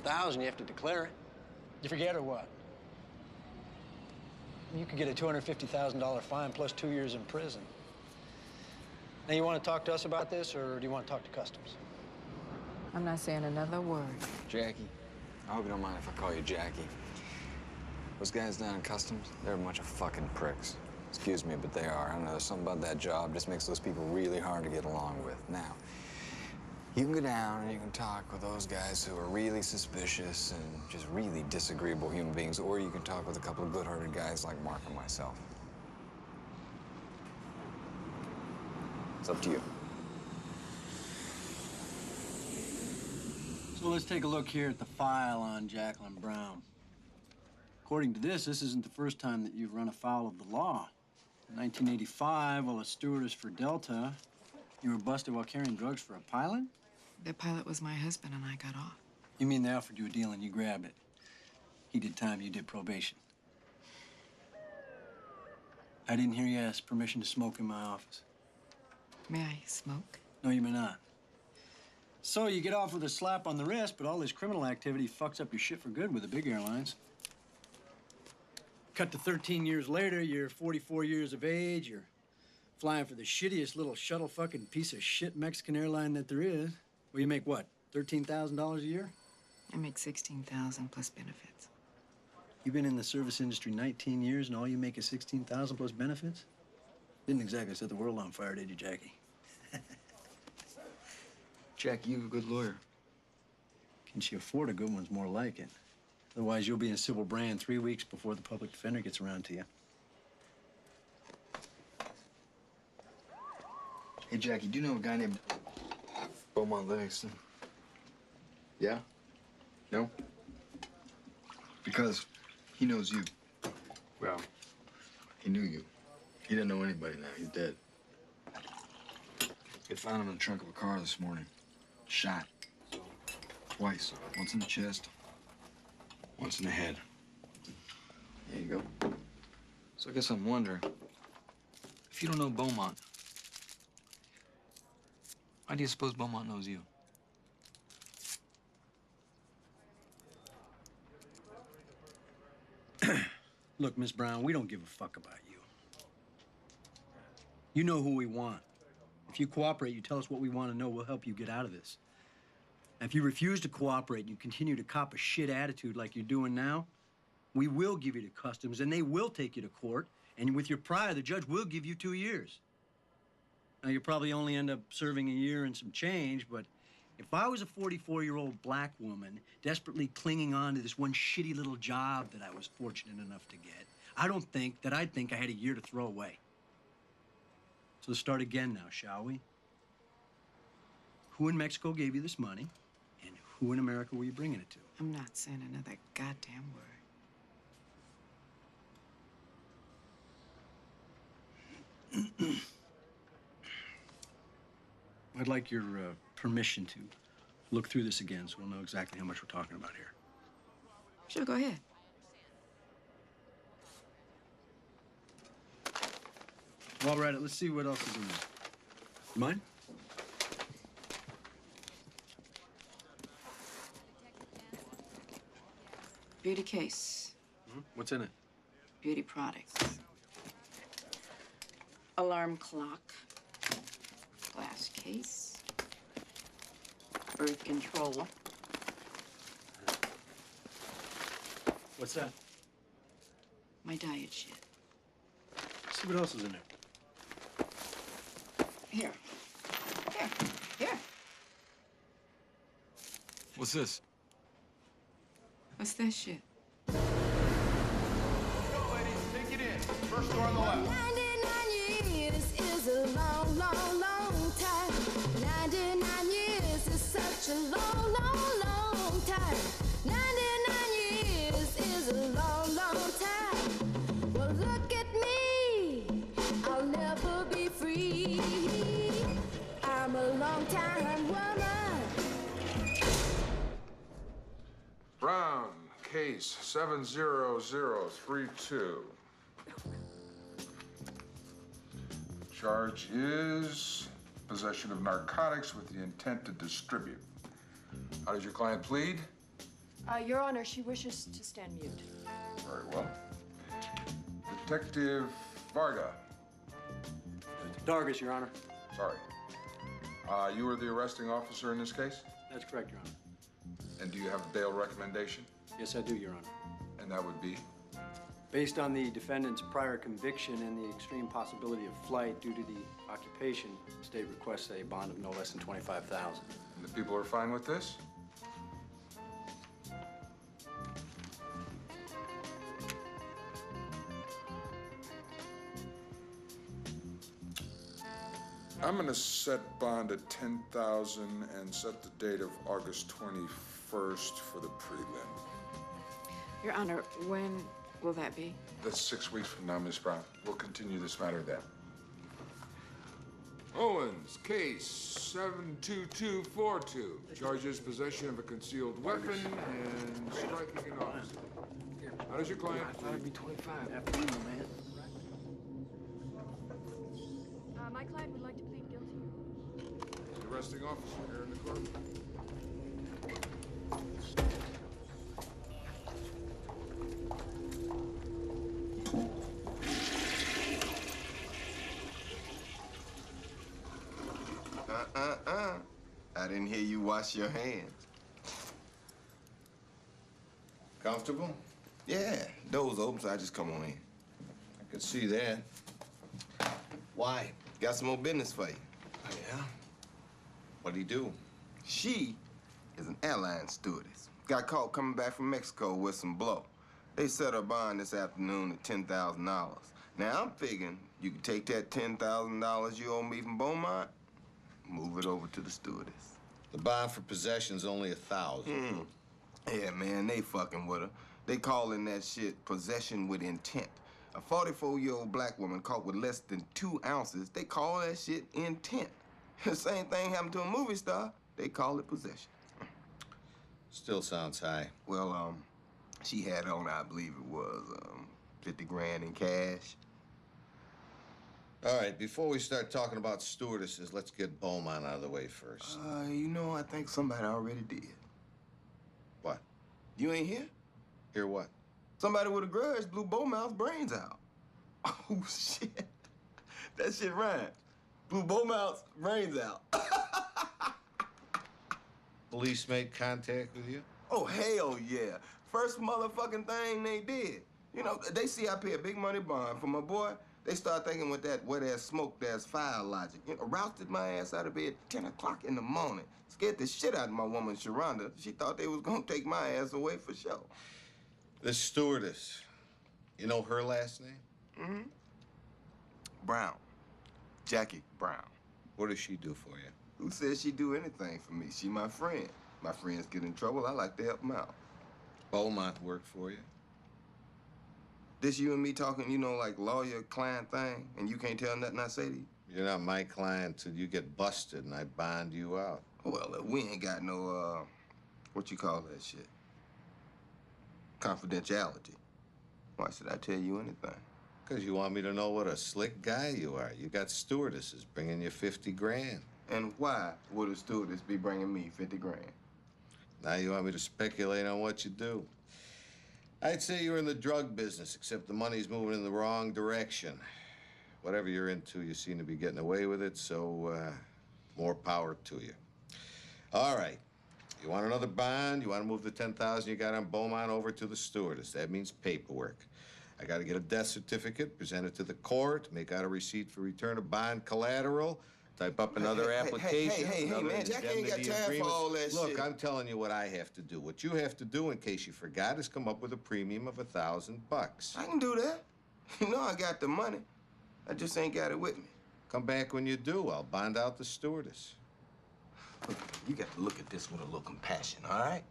$1,000, you have to declare it. You forget or what? You could get a $250,000 fine plus 2 years in prison. Now, you want to talk to us about this, or do you want to talk to Customs? I'm not saying another word. Jackie, I hope you don't mind if I call you Jackie. Those guys down in Customs, they're a bunch of fucking pricks. Excuse me, but they are. I don't know, there's something about that job just makes those people really hard to get along with. Now, you can go down and you can talk with those guys who are really suspicious and just really disagreeable human beings, or you can talk with a couple of good-hearted guys like Mark and myself. It's up to you. So let's take a look here at the file on Jacqueline Brown. According to this isn't the first time that you've run afoul of the law. In 1985, while a stewardess for Delta, you were busted while carrying drugs for a pilot? The pilot was my husband, and I got off. You mean they offered you a deal and you grabbed it? He did time, you did probation. I didn't hear you ask permission to smoke in my office. May I smoke? No, you may not. So you get off with a slap on the wrist, but all this criminal activity fucks up your shit for good with the big airlines. Cut to 13 years later, you're 44 years of age, you're flying for the shittiest little shuttle fucking piece of shit Mexican airline that there is. Well, you make what, $13,000 a year? I make $16,000 plus benefits. You've been in the service industry 19 years and all you make is $16,000 plus benefits? Didn't exactly set the world on fire, did you, Jackie? Jackie, you're a good lawyer. Can she afford a good one's more like it? Otherwise, you'll be in civil brand 3 weeks before the public defender gets around to you. Hey, Jackie, do you know a guy named Beaumont Livingston? Yeah? No? Because he knows you. Well, he knew you. He didn't know anybody now. He's dead. They found him in the trunk of a car this morning. Shot. Twice. Once in the chest, once in the head. There you go. So I guess I'm wondering, if you don't know Beaumont, why do you suppose Beaumont knows you? Look, Miss Brown, we don't give a fuck about you. You know who we want. If you cooperate, you tell us what we want to know, we'll help you get out of this. And if you refuse to cooperate and you continue to cop a shit attitude like you're doing now, we will give you to Customs and they will take you to court. And with your prior, the judge will give you 2 years. Now, you'll probably only end up serving a year and some change, but if I was a 44-year-old black woman desperately clinging on to this one shitty little job that I was fortunate enough to get, I don't think that I'd think I had a year to throw away. So let's start again now, shall we? Who in Mexico gave you this money, and who in America were you bringing it to? I'm not saying another goddamn word. I'd like your permission to look through this again so we'll know exactly how much we're talking about here. Sure, go ahead. While we're at it, let's see what else is in there. You mind? Beauty case. What's in it? Beauty products. Alarm clock. Glass case. Birth control. What's that? My diet shit. Let's see what else is in there. Here. Here. What's this? What's that shit? Go, ladies, take it in. First door on the left. 99 years is a long, long, long time. 99 years is such a long, long, long time. 99 years is a long, long time. Well, look at me. I'll never be free. I'm a long time woman. Brown, case 70032. Charge is possession of narcotics with the intent to distribute. How did your client plead? Your Honor, she wishes to stand mute. Very well. Detective Varga. Dargis, Your Honor. Sorry. You were the arresting officer in this case? That's correct, Your Honor. And do you have a bail recommendation? Yes, I do, Your Honor. And that would be? Based on the defendant's prior conviction and the extreme possibility of flight due to the occupation, the state requests a bond of no less than $25,000. And the people are fine with this? I'm gonna set bond at $10,000 and set the date of August 21st for the prelim. Your Honor, when will that be? That's 6 weeks from now, Miss Brown. We'll continue this matter then. Owens, case 72242. Charges possession of a concealed weapon and striking an officer. How does your client? I thought it'd be 25. Afternoon, man. My client would like to plead guilty. The arresting officer here in the courtroom. I didn't hear you wash your hands. Comfortable? Yeah, door's open, so I just come on in. I could see that. Why? Got some more business for you. Oh, yeah? What'd he do? She is an airline stewardess. Got caught coming back from Mexico with some blow. They set her bond this afternoon at $10,000. Now, I'm figuring you can take that $10,000 you owe me from Beaumont, move it over to the stewardess. The bond for possession's only $1,000. Yeah, man, they fucking with her. They calling that shit possession with intent. A 44-year-old black woman caught with less than 2 ounces, they call that shit intent. The same thing happened to a movie star. They call it possession. Still sounds high. Well, she had on, I believe it was, 50 grand in cash. All right, before we start talking about stewardesses, let's get Beaumont out of the way first. You know, I think somebody already did. What? You ain't here? Hear what? Somebody with a grudge blew Beaumont's brains out. Oh, shit. That shit rhymed. Blew Beaumont's brains out. Police made contact with you? Oh, hell yeah. First motherfucking thing they did. You know, they see I pay a big money bond for my boy. They start thinking with that wet-ass, smoked-ass fire logic. You know, rousted my ass out of bed 10 o'clock in the morning. Scared the shit out of my woman, Sharonda. She thought they was gonna take my ass away for sure. This stewardess, you know her last name? Mm-hmm. Brown. Jackie Brown. What does she do for you? Who says she do anything for me? She my friend. My friends get in trouble, I like to help them out. Beaumont worked for you? This you and me talking, you know, like lawyer-client thing, and you can't tell nothing I say to you? You're not my client till you get busted and I bond you out. Well, we ain't got no, what you call that shit? Confidentiality. Why should I tell you anything? Because you want me to know what a slick guy you are. You got stewardesses bringing you 50 grand. And why would a stewardess be bringing me 50 grand? Now you want me to speculate on what you do. I'd say you're in the drug business, except the money's moving in the wrong direction. Whatever you're into, you seem to be getting away with it, so more power to you. All right. You want another bond? You want to move the $10,000 you got on Beaumont over to the stewardess. That means paperwork. I got to get a death certificate, present it to the court, make out a receipt for return of bond collateral, type up another application. Hey, man, Jackie ain't got time for all that shit. Look, I'm telling you what I have to do. What you have to do, in case you forgot, is come up with a premium of $1,000. I can do that. You know I got the money. I just ain't got it with me. Come back when you do. I'll bond out the stewardess. Look, you got to look at this with a little compassion, all right?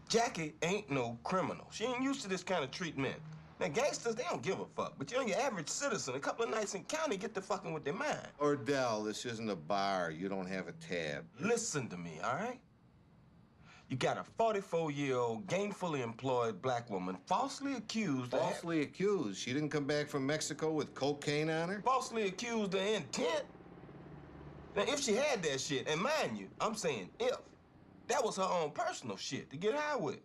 Jackie ain't no criminal. She ain't used to this kind of treatment. Now, gangsters, they don't give a fuck. But you know, your average citizen, a couple of nights in county, get to fucking with their mind. Ordell, this isn't a bar. You don't have a tab. Listen to me, all right? You got a 44-year-old, gainfully employed black woman falsely accused Falsely accused? She didn't come back from Mexico with cocaine on her? Falsely accused of intent? Now, if she had that shit, and mind you, I'm saying if, that was her own personal shit to get high with.